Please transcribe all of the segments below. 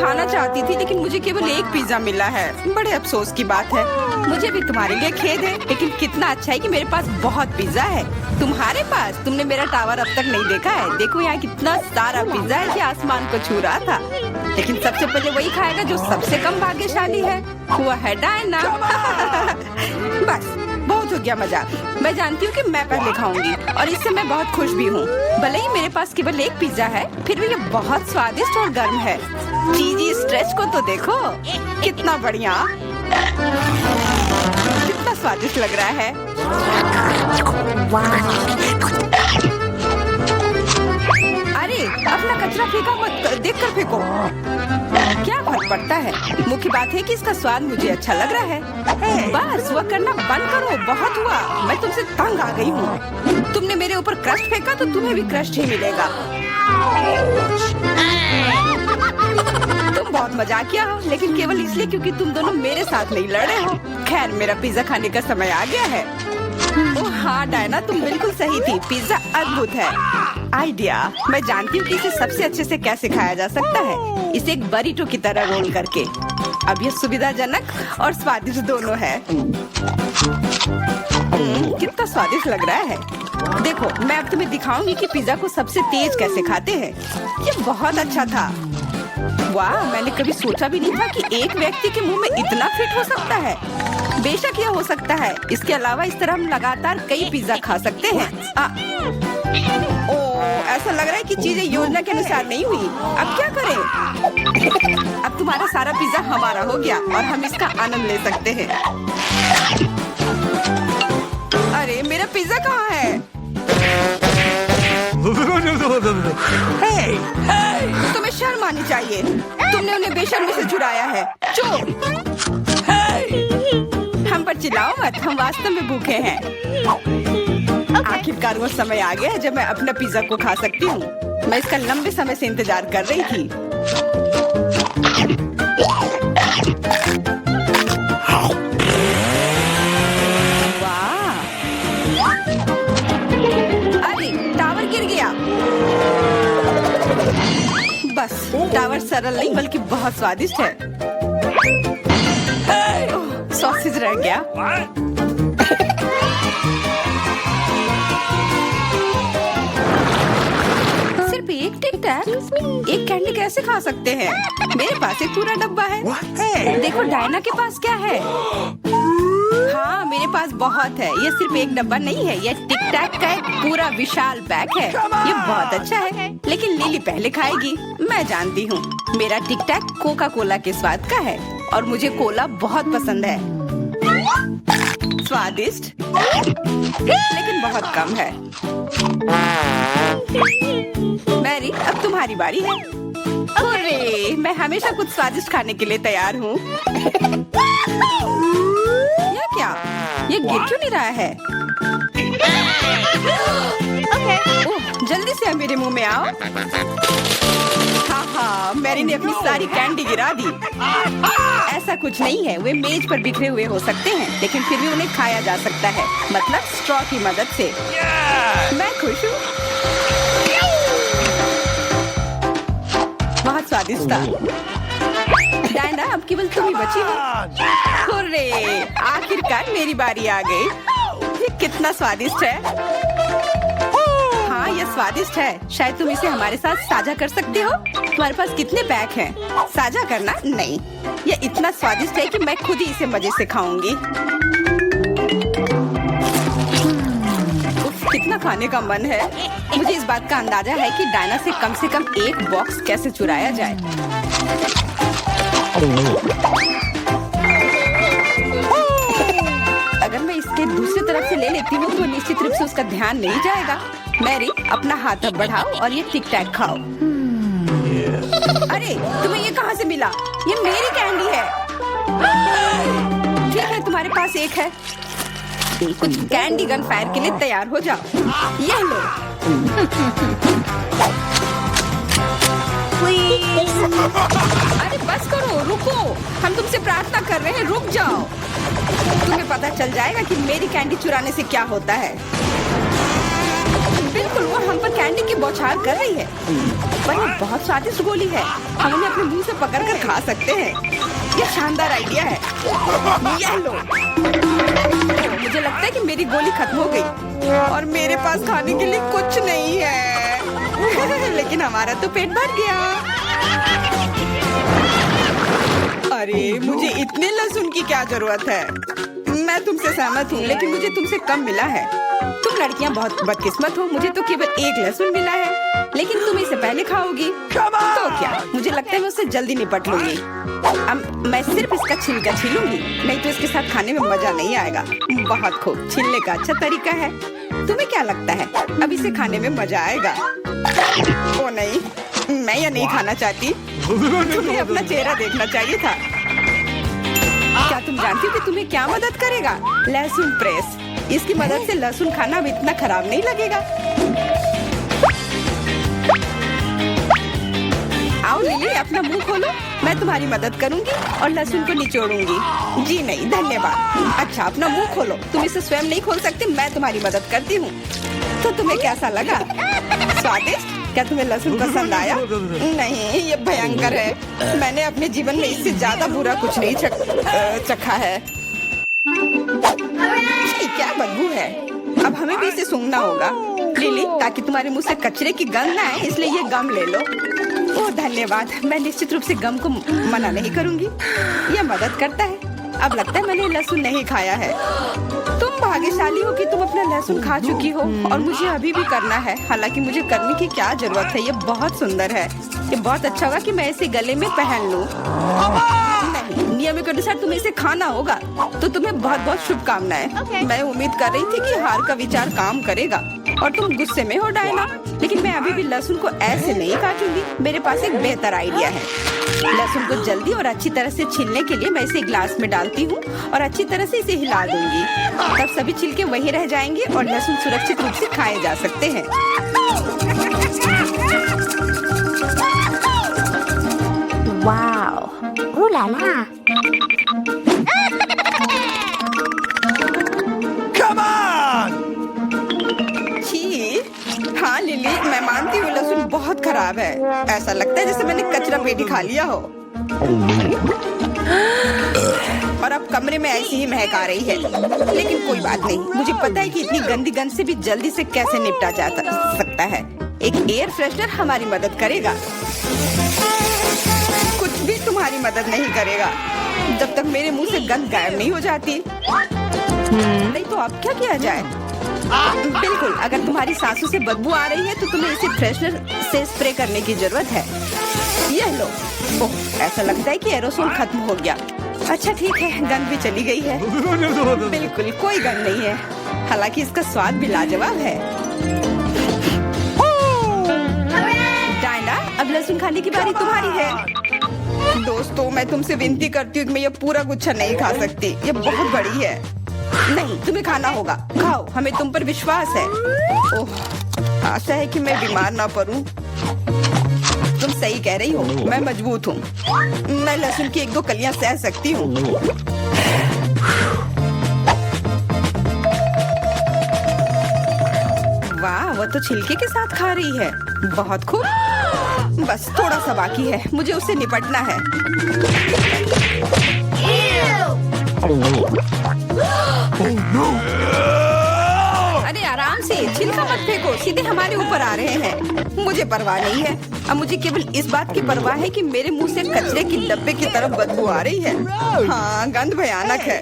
खाना चाहती थी लेकिन मुझे केवल एक पिज्जा मिला है। बड़े अफसोस की बात है। मुझे भी तुम्हारे लिए खेद है, लेकिन कितना अच्छा है कि मेरे पास बहुत पिज्जा है। तुम्हारे पास? तुमने मेरा टावर अब तक नहीं देखा है। देखो यहाँ कितना सारा पिज्जा है कि आसमान को छू रहा था। लेकिन सबसे पहले वही खाएगा जो सबसे कम भाग्यशाली है। वो है डायना। बस बहुत हो गया मजाक। मैं जानती हूँ कि मैं पहले खाऊंगी और इससे मैं बहुत खुश भी हूँ। भले ही मेरे पास केवल एक पिज्जा है, फिर भी ये बहुत स्वादिष्ट और गर्म है। चीजी स्ट्रेच को तो देखो, कितना बढ़िया, कितना स्वादिष्ट लग रहा है। अरे अपना कचरा फेंका मत, देखकर फेंको। क्या फर्क पड़ता है, मुख्य बात है कि इसका स्वाद मुझे अच्छा लग रहा है। बस वह करना बंद करो, बहुत हुआ। मैं तुमसे तंग आ गई हूँ। तुमने मेरे ऊपर क्रस्ट फेंका तो तुम्हें भी क्रस्ट ही मिलेगा। तुम बहुत मजाकिया हो, लेकिन केवल इसलिए क्योंकि तुम दोनों मेरे साथ नहीं लड़े हो। खैर, मेरा पिज्जा खाने का समय आ गया है। ओह हाँ डायना, तुम बिल्कुल सही थी। पिज्जा अद्भुत है। आइडिया, मैं जानती हूँ कि इसे सबसे अच्छे से कैसे खाया जा सकता है। इसे एक बरीटो की तरह रोल करके। अब यह सुविधाजनक और स्वादिष्ट दोनों है। कितना स्वादिष्ट लग रहा है। देखो, मैं अब तुम्हें दिखाऊंगी कि पिज्जा को सबसे तेज कैसे खाते हैं। ये बहुत अच्छा था। वाह, मैंने कभी सोचा भी नहीं था कि एक व्यक्ति के मुंह में इतना फिट हो सकता है। बेशक यह हो सकता है। इसके अलावा इस तरह हम लगातार कई पिज्जा खा सकते हैं। ऐसा लग रहा है कि चीजें योजना के अनुसार नहीं हुई। अब क्या करें? अब तुम्हारा सारा पिज्जा हमारा हो गया और हम इसका आनंद ले सकते हैं। अरे मेरा पिज्जा कहाँ है? तुम्हें शर्म आनी चाहिए। तुमने उन्हें बेशर्मी से चुराया है। चुप! हम पर चिल्लाओ मत, हम वास्तव में भूखे हैं। आखिरकार वो समय आ गया है जब मैं अपना पिज्जा को खा सकती हूँ। मैं इसका लंबे समय से इंतजार कर रही थी। वाह! अरे टावर गिर गया। बस टावर सरल नहीं बल्कि बहुत स्वादिष्ट है। सॉसेज रह गया। सिर्फ एक टिक टैक, एक कैंडी कैसे खा सकते हैं? मेरे पास एक पूरा डब्बा है। देखो डायना के पास क्या है। हाँ, मेरे पास बहुत है। ये सिर्फ एक डब्बा नहीं है, ये टिक टैक का एक पूरा विशाल पैक है। ये बहुत अच्छा है, लेकिन लिली पहले खाएगी। मैं जानती हूँ, मेरा टिक टैक कोका कोला के स्वाद का है और मुझे कोला बहुत पसंद है। स्वादिष्ट, लेकिन बहुत कम है। मैरी, अब तुम्हारी बारी है। अरे, मैं हमेशा कुछ स्वादिष्ट खाने के लिए तैयार हूँ। यह क्या? ये गिर क्यों नहीं रहा है? ओह, जल्दी से मेरे मुंह में आओ। हाँ, मैरी ने अपनी सारी कैंडी गिरा दी। ऐसा कुछ नहीं है, वे मेज पर बिखरे हुए हो सकते हैं, लेकिन फिर भी उन्हें खाया जा सकता है, मतलब स्ट्रॉ की मदद से। मैं खुश हूँ। बहुत स्वादिष्ट था। डायना, अब केवल तुम ही बची हो। हुर्रे! आखिरकार मेरी बारी आ गई। ये कितना स्वादिष्ट है। हाँ, ये स्वादिष्ट है। शायद तुम इसे हमारे साथ साझा कर सकते हो। तुम्हारे पास कितने पैक हैं? साझा करना नहीं। ये इतना स्वादिष्ट है कि मैं खुद ही इसे मजे से खाऊंगी। कितना खाने का मन है। मुझे इस बात का अंदाजा है कि डायना से कम एक बॉक्स कैसे चुराया जाए। अगर मैं इसके दूसरी तरफ से ले लेती हूँ तो निश्चित रूप से उसका ध्यान नहीं जाएगा। मैरी, अपना हाथ अब बढ़ाओ और ये टिक टैक खाओ। अरे, तुम्हें ये कहाँ से मिला? ये मेरी कैंडी है। ठीक है, तुम्हारे पास एक है। कुछ कैंडी गन फायर के लिए तैयार हो जाओ। ये लो। अरे बस करो, रुको। हम तुमसे प्रार्थना कर रहे हैं, रुक जाओ। तुम्हें पता चल जाएगा कि मेरी कैंडी चुराने से क्या होता है। बिल्कुल वो हम पर कैंडी की बौछार कर रही है। पर ये बहुत स्वादिष्ट गोली है, हम उन्हें अपने मुंह से पकड़कर खा सकते हैं। ये शानदार आइडिया है। ये लो। मुझे लगता है कि मेरी गोली खत्म हो गई और मेरे पास खाने के लिए कुछ नहीं है। लेकिन हमारा तो पेट भर गया। अरे मुझे इतने लहसुन की क्या जरूरत है? मैं तुमसे सहमत हूँ, लेकिन मुझे तुमसे कम मिला है। तुम लड़कियाँ बहुत बदकिस्मत हो, मुझे तो केवल एक लहसुन मिला है, लेकिन तुम इसे पहले खाओगी तो क्या? मुझे लगता है मैं उससे जल्दी निपट लूंगी। अब मैं सिर्फ इसका छिलका छीलूंगी, नहीं तो इसके साथ खाने में मजा नहीं आएगा। बहुत खूब, छीलने का अच्छा तरीका है। तुम्हें क्या लगता है अब इसे खाने में मजा आएगा? ओ नहीं, मैं यह नहीं खाना चाहती। तुम्हें अपना चेहरा देखना चाहिए था। क्या तुम जानती हो कि तुम्हें क्या मदद करेगा? लहसुन प्रेस। इसकी मदद से लहसुन खाना अब इतना खराब नहीं लगेगा। आओ लिली, अपना मुंह खोलो, मैं तुम्हारी मदद करूंगी और लहसुन को निचोड़ूंगी। जी नहीं, धन्यवाद। अच्छा, अपना मुंह खोलो। तुम इसे स्वयं नहीं खोल सकती, मैं तुम्हारी मदद करती हूँ। तो तुम्हें कैसा लगा? स्वादिष्ट? क्या तुम्हें लहसुन पसंद आया? नहीं, ये भयंकर है। मैंने अपने जीवन में इससे ज्यादा बुरा कुछ नहीं चखा है। क्या बदबू है। अब हमें भी इसे सूंघना होगा लिली, ताकि तुम्हारे मुंह से कचरे की गंध ना आए, इसलिए ये गम ले लो। ओह धन्यवाद, मैं निश्चित रूप से गम को मना नहीं करूंगी, यह मदद करता है। अब लगता है मैंने लहसुन नहीं खाया है। तुम भाग्यशाली हो कि तुम अपना लहसुन खा चुकी हो और मुझे अभी भी करना है। हालांकि मुझे करने की क्या जरूरत है, ये बहुत सुंदर है। ये बहुत अच्छा होगा कि मैं इसे गले में पहन लूं। नहीं, नियम के अनुसार तुम्हें इसे खाना होगा। तो तुम्हें बहुत बहुत शुभकामनाएं। मैं उम्मीद कर रही थी कि हार का विचार काम करेगा और तुम गुस्से में हो डायना, लेकिन मैं अभी भी लहसुन को ऐसे नहीं काटूंगी। मेरे पास एक बेहतर आइडिया है। लहसुन को जल्दी और अच्छी तरह से छीलने के लिए मैं इसे ग्लास में डालती हूँ और अच्छी तरह से इसे हिला दूंगी। तब सभी छिलके वहीं रह जाएंगे और लहसुन सुरक्षित रूप से खाए जा सकते हैं। वाओ, ओह ला ला। हाँ लिली, मैं मानती हूँ लहसुन बहुत खराब है। ऐसा लगता है जैसे मैंने कचरा पेटी खा लिया हो। और अब कमरे में ऐसी ही महक आ रही है, लेकिन कोई बात नहीं। मुझे पता है कि इतनी गंदी गंध से भी जल्दी से कैसे निपटा जा सकता है। एक एयर फ्रेशनर हमारी मदद करेगा। कुछ भी तुम्हारी मदद नहीं करेगा जब तक मेरे मुंह से गंध गायब नहीं हो जाती। नहीं तो अब क्या किया जाए? बिल्कुल, अगर तुम्हारी सांसों से बदबू आ रही है तो तुम्हें इसे फ्रेशनर से स्प्रे करने की जरूरत है। यह लो। ओह, ऐसा लगता है कि एरोसोल खत्म हो गया। अच्छा ठीक है, गंध भी चली गई है। बिल्कुल कोई गंध नहीं है, हालांकि इसका स्वाद भी लाजवाब है। डायना, अब लहसुन खाने की बारी तुम्हारी है। दोस्तों, मैं तुमसे विनती करती हूँ कि मैं ये पूरा गुच्छा नहीं खा सकती, ये बहुत बड़ी है। नहीं, तुम्हें खाना होगा। खाओ, हमें तुम पर विश्वास है। ओह, आशा है कि मैं बीमार ना पड़ूं। तुम सही कह रही हो, मैं मजबूत हूँ। मैं लहसुन की 1-2 कलियां सह सकती हूँ। वाह, वो तो छिलके के साथ खा रही है। बहुत खूब। बस थोड़ा सा बाकी है, मुझे उससे निपटना है। अरे आराम से, छिलका मत फेंको, सीधे हमारे ऊपर आ रहे हैं। मुझे परवाह नहीं है। अब मुझे केवल इस बात की परवाह है कि मेरे मुंह से कचरे की डब्बे की तरफ बदबू आ रही है। हाँ, गंध भयानक है,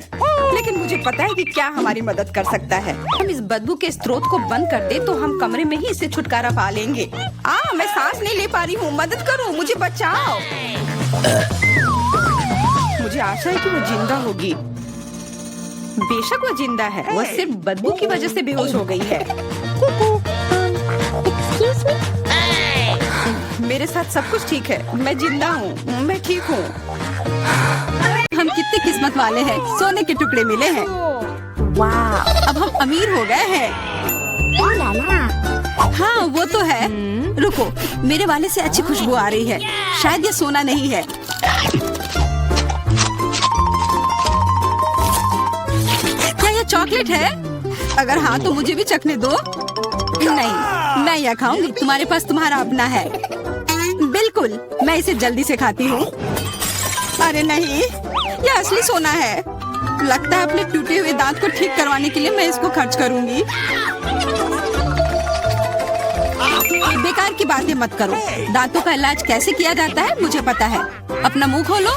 लेकिन मुझे पता है कि क्या हमारी मदद कर सकता है। हम इस बदबू के स्रोत को बंद कर दे तो हम कमरे में ही इससे छुटकारा पा लेंगे। मैं सांस नहीं ले पा रही हूँ, मदद करो, मुझे बचाओ। मुझे आशा है कि वो जिंदा होगी। बेशक वो जिंदा है, वो सिर्फ बदबू की वजह से बेहोश हो गई है। मेरे साथ सब कुछ ठीक है, मैं जिंदा हूँ, मैं ठीक हूँ। हम कितने किस्मत वाले हैं, सोने के टुकड़े मिले हैं। वाह, अब हम अमीर हो गए हैं। ओह ला ला। हाँ वो तो है। रुको, मेरे वाले से अच्छी खुशबू आ रही है। शायद ये सोना नहीं है। क्या ये चॉकलेट है? अगर हाँ तो मुझे भी चखने दो। नहीं, मैं यह खाऊंगी। तुम्हारे पास तुम्हारा अपना है। बिल्कुल, मैं इसे जल्दी से खाती हूँ। अरे नहीं, यह असली सोना है। लगता है अपने टूटे हुए दांत को ठीक करवाने के लिए मैं इसको खर्च करूंगी। बेकार की बातें मत करो। दांतों का इलाज कैसे किया जाता है मुझे पता है। अपना मुंह खोलो।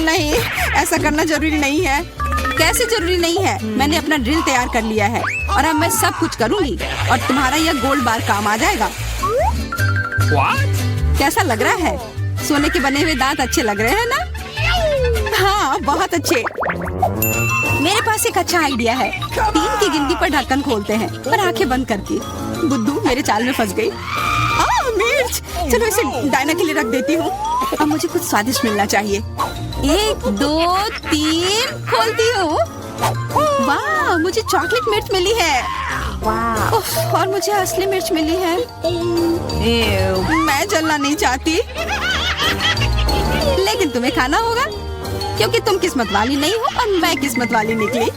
नहीं, ऐसा करना जरूरी नहीं है। कैसे जरूरी नहीं है? मैंने अपना ड्रिल तैयार कर लिया है और अब मैं सब कुछ करूंगी और तुम्हारा यह गोल्ड बार काम आ जाएगा। कैसा लग रहा है? सोने के बने हुए दांत अच्छे लग रहे हैं ना? हाँ, बहुत अच्छे। मेरे पास एक अच्छा आइडिया है। 3 की गिनती पर ढक्कन खोलते हैं पर आंखें बंद करके। बुद्धू मेरे चाल में फंस गई। मिर्च! चलो इसे डायना के लिए रख देती हूँ। अब मुझे कुछ स्वादिष्ट मिलना चाहिए। 1 2 3 खोलती हूँ। वाह, मुझे चॉकलेट मिर्च मिली है। Wow. और मुझे असली मिर्च मिली है। मैं जलना नहीं चाहती, लेकिन तुम्हें खाना होगा क्योंकि तुम किस्मत वाली नहीं हो और मैं किस्मत वाली निकली।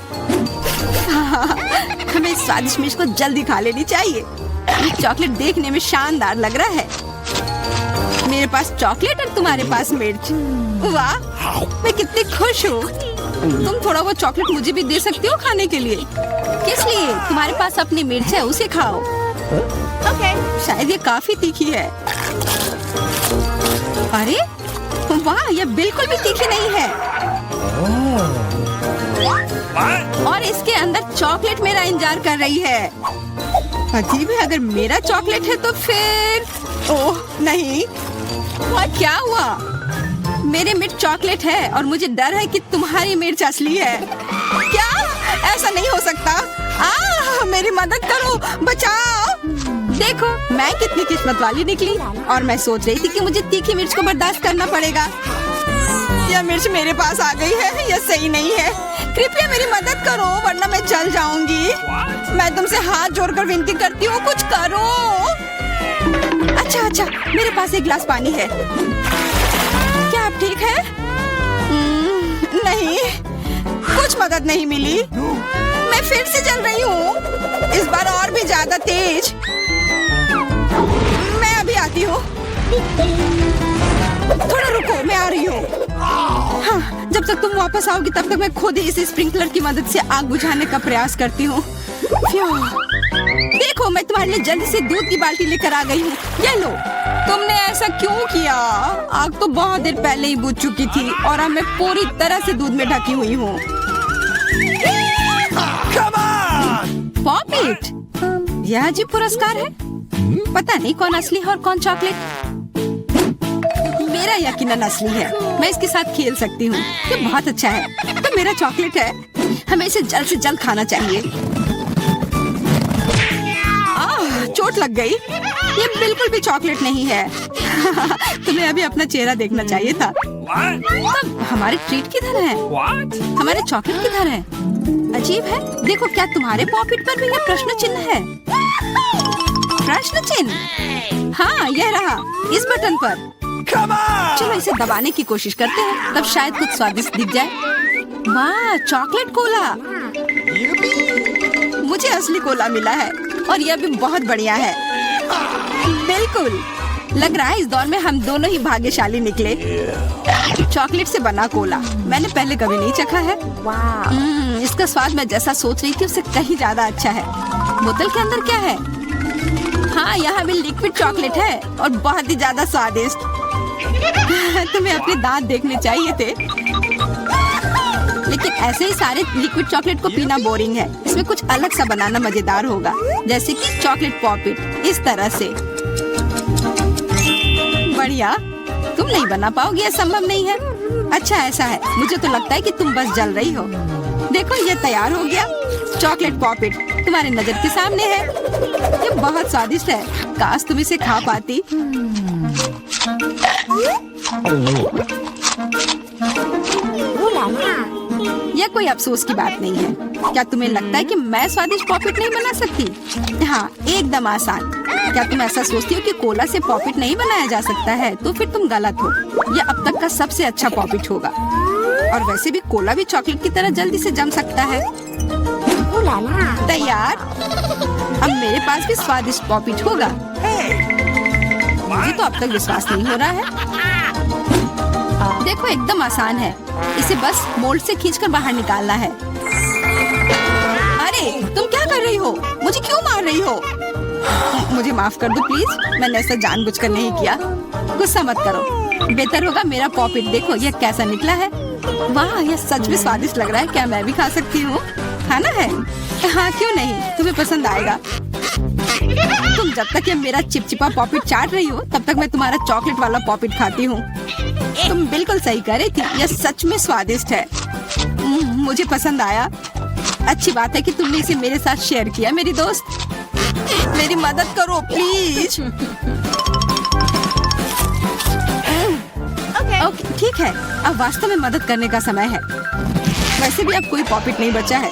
हमें इस स्वादिष्ट मिर्च को जल्दी खा लेनी चाहिए। ये चॉकलेट देखने में शानदार लग रहा है। मेरे पास चॉकलेट और तुम्हारे पास मिर्च। वाह, मैं कितनी खुश हूँ। तुम थोड़ा वो चॉकलेट मुझे भी दे सकती हो खाने के लिए। किस लिए? तुम्हारे पास अपनी मिर्च है, उसे खाओ। शायद ये काफी तीखी है। अरे वाह, यह बिल्कुल भी तीखी नहीं है। और इसके अंदर चॉकलेट मेरा इंतजार कर रही है। अजीब है, अगर मेरा चॉकलेट है तो फिर ओह नहीं, क्या हुआ? मेरे मिर्च चॉकलेट है और मुझे डर है कि तुम्हारी मिर्च असली है। क्या? ऐसा नहीं हो सकता। मेरी मदद करो, बचाओ। देखो मैं कितनी किस्मत वाली निकली और मैं सोच रही थी कि मुझे तीखी मिर्च को बर्दाश्त करना पड़ेगा। यह मिर्च मेरे पास आ गई है, यह सही नहीं है। कृपया मेरी मदद करो वरना मैं जल जाऊंगी। मैं तुमसे हाथ जोड़कर विनती करती हूँ, कुछ करो। अच्छा, मेरे पास एक गिलास पानी है। क्या आप ठीक है? नहीं, कुछ मदद नहीं मिली। मैं फिर से जल रही हूँ, इस बार और भी ज्यादा तेज। मैं अभी आती हूँ। थोड़ा रुको, मैं आ रही हूँ। हाँ, जब तक तुम वापस आओगी तब तक मैं खुद ही इस स्प्रिंकलर की मदद से आग बुझाने का प्रयास करती हूँ। देखो, मैं तुम्हारे लिए जल्दी से दूध की बाल्टी लेकर आ गई हूँ। ये लो। तुमने ऐसा क्यों किया? आग तो बहुत देर पहले ही बुझ चुकी थी और अब मैं पूरी तरह से दूध में ढकी हुई हूँ। पॉपिट, यह अजीब पुरस्कार है। पता नहीं कौन असली है और कौन चॉकलेट। मेरा यकीनन असली है। मैं इसके साथ खेल सकती हूँ। ये बहुत अच्छा है। तो मेरा चॉकलेट है, हमें इसे जल्द से जल्द खाना चाहिए। चोट लग गई। ये बिल्कुल भी चॉकलेट नहीं है। तुम्हें अभी अपना चेहरा देखना चाहिए था। तब हमारे ट्रीट किधर है? हमारे चॉकलेट किधर है? अजीब है। देखो, क्या तुम्हारे पॉकेट पर भी यह प्रश्न चिन्ह है? प्रश्न चिन्ह? हाँ, यह रहा, इस बटन पर। चलो इसे दबाने की कोशिश करते हैं, तब शायद कुछ स्वादिष्ट दिख जाए। वाह, चॉकलेट कोला। मुझे असली कोला मिला है और यह भी बहुत बढ़िया है। बिल्कुल, लग रहा है इस दौर में हम दोनों ही भाग्यशाली निकले। चॉकलेट से बना कोला मैंने पहले कभी नहीं चखा है। इसका स्वाद मैं जैसा सोच रही थी उससे कहीं ज्यादा अच्छा है। बोतल के अंदर क्या है? हाँ, यहाँ भी लिक्विड चॉकलेट है और बहुत ही ज्यादा स्वादिष्ट। तुम्हें अपने दांत देखने चाहिए थे। लेकिन ऐसे ही सारे लिक्विड चॉकलेट को पीना बोरिंग है। इसमें कुछ अलग सा बनाना मजेदार होगा, जैसे कि चॉकलेट पॉपिट, इस तरह से। बढ़िया। तुम नहीं बना पाओगी, यह संभव नहीं है। अच्छा, ऐसा है। मुझे तो लगता है कि तुम बस जल रही हो। देखो, ये तैयार हो गया। चॉकलेट पॉपिट तुम्हारी नजर के सामने है। ये बहुत स्वादिष्ट है। काश तुम इसे खा पाती। यह कोई अफसोस की बात नहीं है। क्या तुम्हें लगता है कि मैं स्वादिष्ट पॉपिट नहीं बना सकती? हाँ, एकदम आसान। क्या तुम ऐसा सोचती हो कि कोला से पॉपिट नहीं बनाया जा सकता है? तो फिर तुम गलत हो। यह अब तक का सबसे अच्छा पॉपिट होगा। और वैसे भी कोला भी चॉकलेट की तरह जल्दी से जम सकता है। Ooh la la. तैयार। अब मेरे पास भी स्वादिष्ट पॉपिट होगा। मुझे तो अब तक विश्वास नहीं हो रहा है। देखो एकदम आसान है। इसे बस मोल्ड से खींचकर बाहर निकालना है। अरे तुम क्या कर रही हो? मुझे क्यों मार रही हो? मुझे माफ कर दो प्लीज। मैंने ऐसा जानबूझकर नहीं किया। गुस्सा मत करो। बेहतर होगा मेरा पॉपिट देखो यह कैसा निकला है। वाह यह सच में स्वादिष्ट लग रहा है। क्या मैं भी खा सकती हूँ? खाना है? हाँ क्यों नहीं, तुम्हें पसंद आएगा। तुम जब तक ये मेरा चिपचिपा पॉपिट चाट रही हो तब तक मैं तुम्हारा चॉकलेट वाला पॉपिट खाती हूँ। तुम बिल्कुल सही कह रही थी, यह सच में स्वादिष्ट है। मुझे पसंद आया। अच्छी बात है कि तुमने इसे मेरे साथ शेयर किया मेरी दोस्त। मेरी मदद करो प्लीज। ओके ठीक है, अब वास्तव में मदद करने का समय है। वैसे भी अब कोई पॉपिट नहीं बचा है।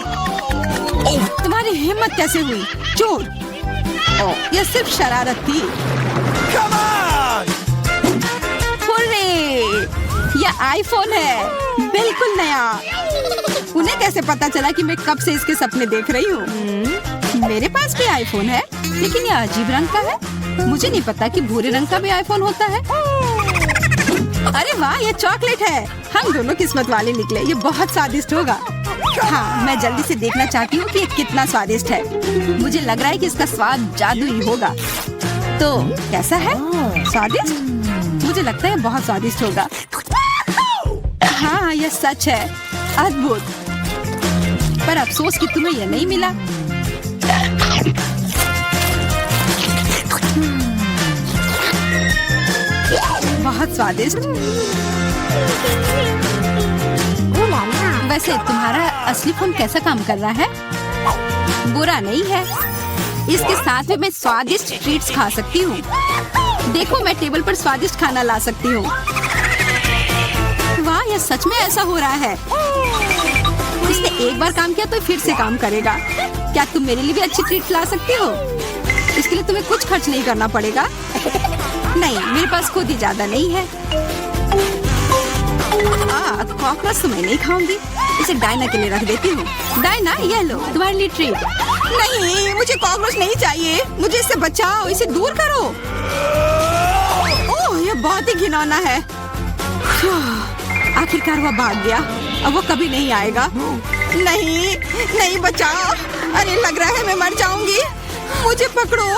तुम्हारी हिम्मत कैसे हुई? चोर! यह सिर्फ शरारत थी। हुर्रे! यह आईफोन है, बिल्कुल नया। उन्हें कैसे पता चला कि मैं कब से इसके सपने देख रही हूँ? मेरे पास भी आईफोन है, लेकिन यह अजीब रंग का है। मुझे नहीं पता कि भूरे रंग का भी आईफोन होता है। अरे वाह, ये चॉकलेट है। हम दोनों किस्मत वाले निकले। ये बहुत स्वादिष्ट होगा। हाँ, मैं जल्दी से देखना चाहती हूँ कि ये कितना स्वादिष्ट है। मुझे लग रहा है कि इसका स्वाद जादुई होगा। तो कैसा है? स्वादिष्ट? मुझे लगता है बहुत स्वादिष्ट होगा। हाँ, यह सच है। अद्भुत। पर अफसोस कि तुम्हें यह नहीं मिला। बहुत स्वादिष्ट। Ooh la la. वैसे तुम्हारा असली फोन कैसा काम कर रहा है? बुरा नहीं है। इसके साथ में मैं स्वादिष्ट ट्रीट्स खा सकती हूँ। देखो मैं टेबल पर स्वादिष्ट खाना ला सकती हूँ। वाह, यह सच में ऐसा हो रहा है। इसने एक बार काम किया तो फिर से काम करेगा। क्या तुम मेरे लिए भी अच्छी ट्रीट ला सकती हो? इसके लिए तुम्हें कुछ खर्च नहीं करना पड़ेगा। नहीं, मेरे पास खुद ही ज्यादा नहीं है। कॉकरोच तो मैं नहीं खाऊंगी। इसे डायना के लिए रख देती हूँ। डायना, ये लो तुम्हारे लिए ट्रीट। नहीं, मुझे कॉकरोच नहीं चाहिए। मुझे इससे बचाओ, इसे दूर करो। ओह, ये बहुत ही घिनौना है। आखिरकार वह भाग गया। अब वो कभी नहीं आएगा। नहीं, नहीं बचाओ। अरे लग रहा है मैं मर जाऊंगी। मुझे पकड़ो।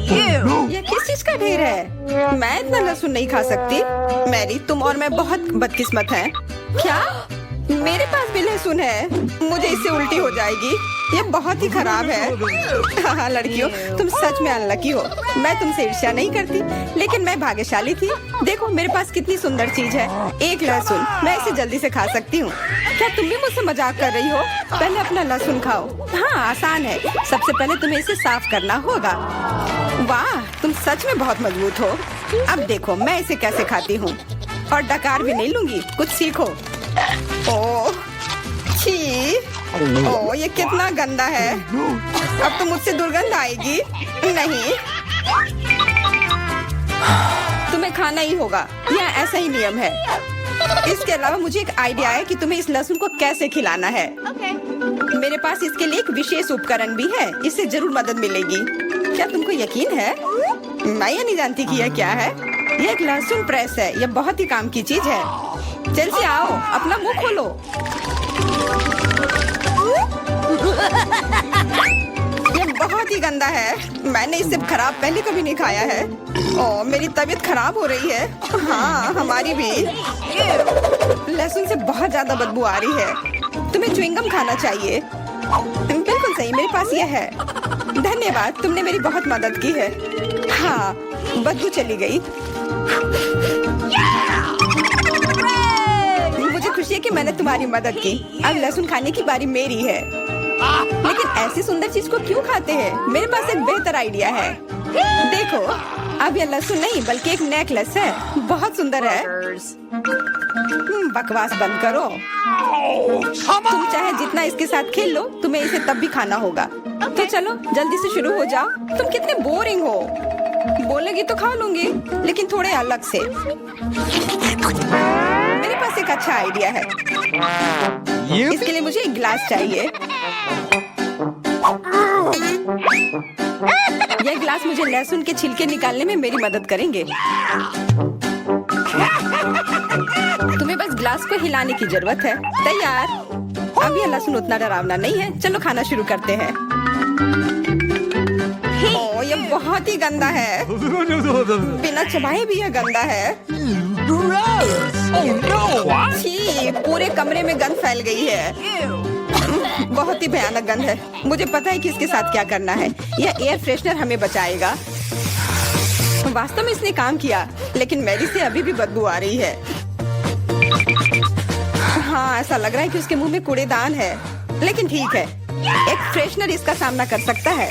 खैर, ये किस चीज का ढेर है? मैं इतना लहसुन नहीं खा सकती। मैरी, तुम और मैं बहुत बदकिस्मत हैं। क्या? मेरे पास भी लहसुन है। मुझे इससे उल्टी हो जाएगी। ये बहुत ही खराब है। हाँ लड़कियों, तुम सच में अनलकी हो। मैं तुमसे ईर्ष्या नहीं करती, लेकिन मैं भाग्यशाली थी। देखो मेरे पास कितनी सुंदर चीज है। एक लहसुन, मैं इसे जल्दी से खा सकती हूँ। क्या तुम भी मुझसे मजाक कर रही हो? पहले अपना लहसुन खाओ। हाँ आसान है। सबसे पहले तुम्हें इसे साफ करना होगा। वाह, तुम सच में बहुत मजबूत हो। अब देखो मैं इसे कैसे खाती हूँ। और डकार भी नहीं लूंगी। कुछ सीखो। ओह छी, ओह ये कितना गंदा है। अब तो मुझसे दुर्गंध आएगी। नहीं, तुम्हें खाना ही होगा। यह ऐसा ही नियम है। इसके अलावा मुझे एक आइडिया है कि तुम्हें इस लहसुन को कैसे खिलाना है। मेरे पास इसके लिए एक विशेष उपकरण भी है। इससे जरूर मदद मिलेगी। क्या तुमको यकीन है? मैं ये नहीं जानती कि यह क्या है। यह एक लहसुन प्रेस है। यह बहुत ही काम की चीज है। जल्दी आओ, अपना मुंह खोलो। यह बहुत ही गंदा है। मैंने इससे खराब पहले कभी नहीं खाया है। ओह, मेरी तबीयत खराब हो रही है। हाँ, हमारी भी। लहसुन से बहुत ज्यादा बदबू आ रही है। तुम्हें च्युइंगम खाना चाहिए। बिल्कुल सही, मेरे पास यह है। धन्यवाद, तुमने मेरी बहुत मदद की है। हाँ, बदबू चली गई। मुझे खुशी है कि मैंने तुम्हारी मदद की। अब लहसुन खाने की बारी मेरी है। लेकिन ऐसी सुंदर चीज को क्यों खाते हैं? मेरे पास एक बेहतर आइडिया है। देखो, अब यह लहसुन नहीं बल्कि एक नेकलेस है। बहुत सुंदर है। बकवास बंद करो। तुम चाहे जितना इसके साथ खेल लो, तुम्हें इसे तब भी खाना होगा। तो चलो जल्दी से शुरू हो जाओ। तुम कितने बोरिंग हो। बोलेगी तो खा लूंगी, लेकिन थोड़े अलग से। मेरे पास एक अच्छा आइडिया है। इसके लिए मुझे एक गिलास चाहिए। यह गिलास मुझे लहसुन के छिलके निकालने में मेरी मदद करेंगे। तुम्हें बस गिलास को हिलाने की जरूरत है। तैयार। अब यह लहसुन उतना डरावना नहीं है। चलो खाना शुरू करते हैं। ओह, यह बहुत ही गंदा है। बिना चबाए भी यह गंदा है। छी, पूरे कमरे में गंध फैल गई है। बहुत ही भयानक गंध है। मुझे पता है कि इसके साथ क्या करना है। यह एयर फ्रेशनर हमें बचाएगा। वास्तव में इसने काम किया, लेकिन मैरी से अभी भी बदबू आ रही है। हाँ, ऐसा लग रहा है कि उसके मुंह में कूड़ेदान है, लेकिन ठीक है, एक फ्रेशनर इसका सामना कर सकता है।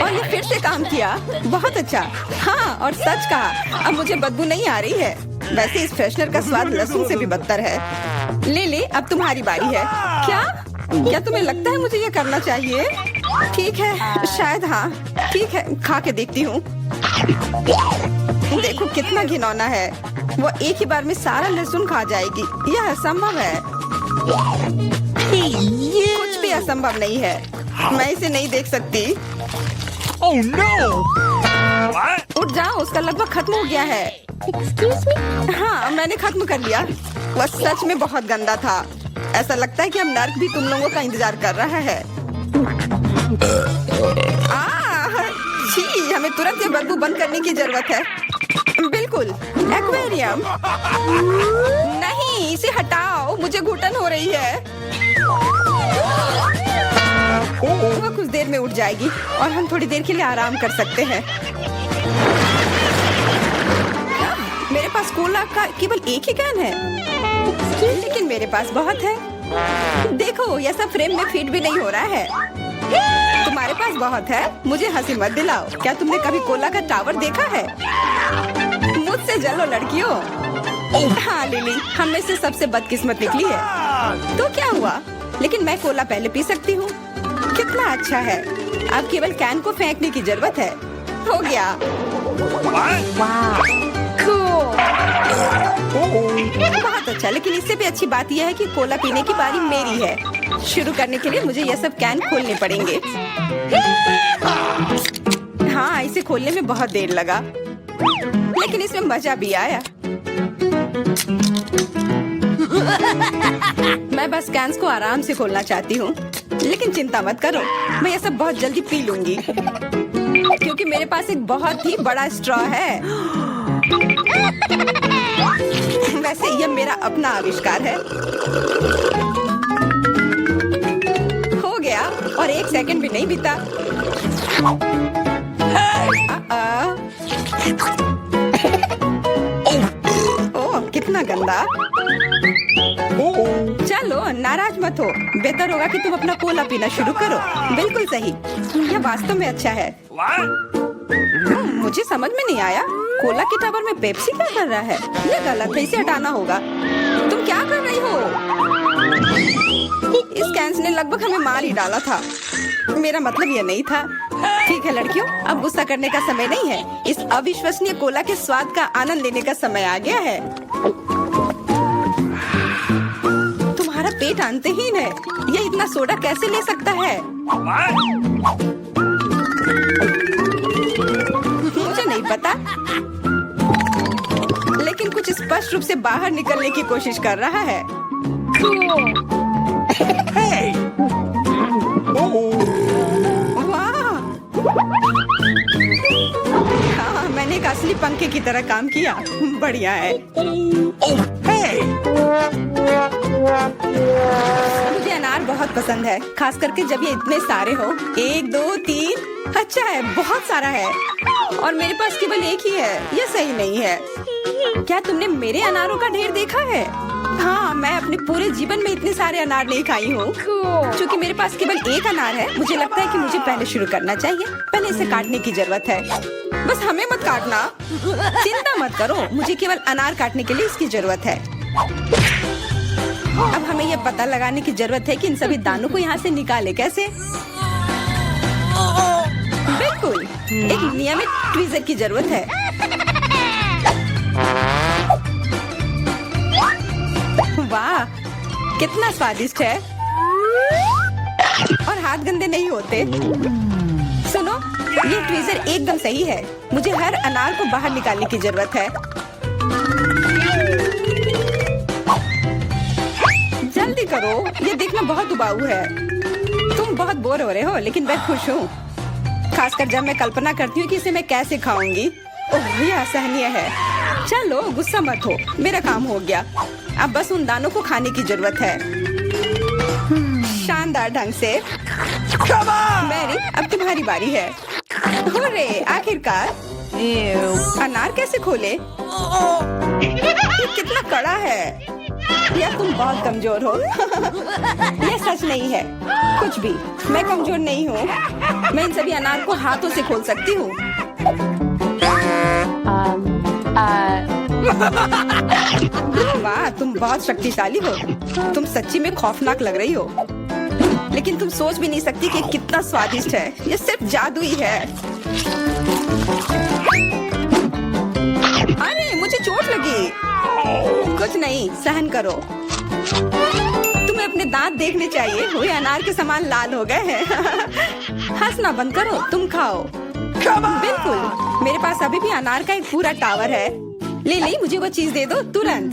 और ये फिर से काम किया। बहुत अच्छा। हाँ, और सच कहा, अब मुझे बदबू नहीं आ रही है। वैसे इस फ्रेशनर का स्वाद लहसुन से भी बदतर है। ले, अब तुम्हारी बारी है। क्या तुम्हें लगता है मुझे ये करना चाहिए? ठीक है, शायद हाँ। ठीक है, खा के देखती हूँ। देखो कितना घिनौना है। वो एक ही बार में सारा लहसुन खा जाएगी। यह असंभव है। कुछ भी असंभव नहीं है। मैं इसे नहीं देख सकती। Oh no! उठ जाओ, उसका लगभग खत्म हो गया है। Excuse me? हाँ, मैंने खत्म कर लिया। वह सच में बहुत गंदा था। ऐसा लगता है कि अब नर्क भी तुम लोगों का इंतजार कर रहा है। छी, हमें तुरंत ये बदबू बंद करने की जरूरत है। बिल्कुल, एक्वेरियम। नहीं, इसे हटाओ, मुझे घुटन हो रही है। वह कुछ देर में उठ जाएगी और हम थोड़ी देर के लिए आराम कर सकते हैं। मेरे पास कोला का केवल एक ही कैन है, लेकिन मेरे पास बहुत है। देखो, यह सब फ्रेम में फिट भी नहीं हो रहा है। तुम्हारे पास बहुत है, मुझे हंसी मत दिलाओ। क्या तुमने कभी कोला का टावर देखा है? मुझसे जलो लड़कियों। हाँ लिली, हम में से सबसे बदकिस्मत निकली है। तो क्या हुआ? लेकिन मैं कोला पहले पी सकती हूँ। कितना अच्छा है। अब केवल कैन को फेंकने की जरूरत है। हो गया। बहुत अच्छा, लेकिन इससे भी अच्छी बात यह है कि कोला पीने की बारी मेरी है। शुरू करने के लिए मुझे यह सब कैन खोलने पड़ेंगे। हाँ, इसे खोलने में बहुत देर लगा, लेकिन इसमें मजा भी आया। मैं बस कैंस को आराम से खोलना चाहती हूँ, लेकिन चिंता मत करो, मैं ये सब बहुत जल्दी पी लूंगी, क्योंकि मेरे पास एक बहुत ही बड़ा स्ट्रॉ है। वैसे यह मेरा अपना आविष्कार है। हो गया, और 1 सेकंड भी नहीं बीता। ओह, कितना गंदा। चलो, नाराज मत हो। बेहतर होगा कि तुम अपना कोला पीना शुरू करो। बिल्कुल सही, यह वास्तव में अच्छा है। मुझे समझ में नहीं आया, कोला के टावर में पेप्सी क्या कर रहा है? ये गलत है, इसे हटाना होगा। तुम क्या कर रही हो? इस कैंस ने लगभग हमें मार ही डाला था। मेरा मतलब ये नहीं था। ठीक है लड़कियों, अब गुस्सा करने का समय नहीं है। इस अविश्वसनीय कोला के स्वाद का आनंद लेने का समय आ गया है। तुम्हारा पेट अंतहीन है। ये इतना सोडा कैसे ले सकता है? मुझे नहीं पता, लेकिन कुछ स्पष्ट रूप से बाहर निकलने की कोशिश कर रहा है। वाह! हाँ, मैंने एक असली पंखे की तरह काम किया। बढ़िया है। मुझे अनार बहुत पसंद है, खास करके जब ये इतने सारे हो। 1 2 3। अच्छा है, बहुत सारा है, और मेरे पास केवल एक ही है। यह सही नहीं है। क्या तुमने मेरे अनारों का ढेर देखा है? हाँ, मैं अपने पूरे जीवन में इतने सारे अनार नहीं खाई हूँ। क्योंकि मेरे पास केवल एक अनार है, मुझे लगता है कि मुझे पहले शुरू करना चाहिए। पहले इसे काटने की जरूरत है। बस हमें मत काटना। चिंता मत करो, मुझे केवल अनार काटने के लिए इसकी जरूरत है। अब हमें यह पता लगाने की जरूरत है कि इन सभी दानों को यहाँ से निकाले कैसे। बिल्कुल, एक नियमित ट्वीजर की जरूरत है। कितना स्वादिष्ट है और हाथ गंदे नहीं होते। सुनो, ये ट्वीजर एकदम सही है। मुझे हर अनार को बाहर निकालने की जरूरत है। जल्दी करो, ये देखना बहुत उबाऊ है। तुम बहुत बोर हो रहे हो, लेकिन मैं खुश हूँ, खासकर जब मैं कल्पना करती हूँ कि इसे मैं कैसे खाऊंगी। ओह, ये असहनीय है। चलो गुस्सा मत हो, मेरा काम हो गया। अब बस उन दानों को खाने की जरूरत है, शानदार ढंग से। मैरी, अब तुम्हारी बारी है। हुर्रे, आखिरकार। अनार कैसे खोले? ये कितना कड़ा है। या तुम बहुत कमजोर हो। ये सच नहीं है कुछ भी। मैं कमजोर नहीं हूँ। मैं इन सभी अनार को हाथों से खोल सकती हूँ। वाह, तुम बहुत शक्तिशाली हो। तुम सच्ची में खौफनाक लग रही हो, लेकिन तुम सोच भी नहीं सकती कि कितना स्वादिष्ट है। ये सिर्फ जादू ही है। अरे, मुझे चोट लगी। कुछ नहीं, सहन करो। तुम्हें अपने दांत देखने चाहिए, वे अनार के समान लाल हो गए हैं। हंसना बंद करो, तुम खाओ। बिल्कुल, मेरे पास अभी भी अनार का एक पूरा टावर है। ले, मुझे वो चीज दे दो तुरंत।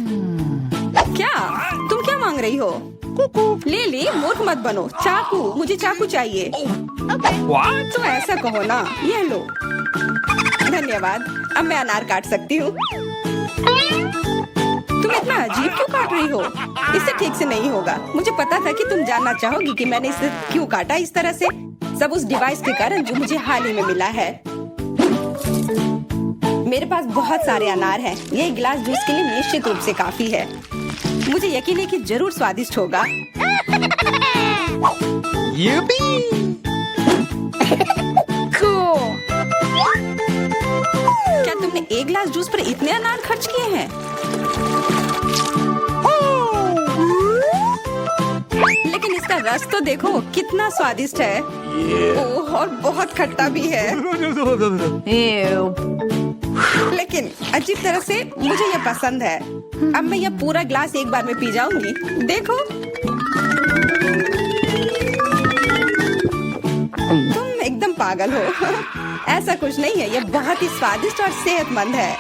क्या तुम क्या मांग रही हो? ले, मूर्ख मत बनो। चाकू, मुझे चाकू चाहिए। What? तो ऐसा कहो ना। ये लो। धन्यवाद, अब मैं अनार काट सकती हूँ। तुम इतना अजीब क्यों काट रही हो? इससे ठीक से नहीं होगा। मुझे पता था कि तुम जानना चाहोगी कि मैंने इसे क्यों काटा इस तरह से। सब उस डिवाइस के कारण जो मुझे हाल ही में मिला है। मेरे पास बहुत सारे अनार हैं। ये एक गिलास जूस के लिए निश्चित रूप से काफी है। मुझे यकीन है कि जरूर स्वादिष्ट होगा। Yippee! क्या तुमने एक गिलास जूस पर इतने अनार खर्च किए हैं? लेकिन इसका रस तो देखो, कितना स्वादिष्ट है। ओह, और बहुत खट्टा भी है। लेकिन अजीब तरह से मुझे ये पसंद है। अब मैं ये पूरा ग्लास एक बार में पी जाऊंगी। देखो, तुम एकदम पागल हो। ऐसा कुछ नहीं है, ये बहुत ही स्वादिष्ट और सेहतमंद है।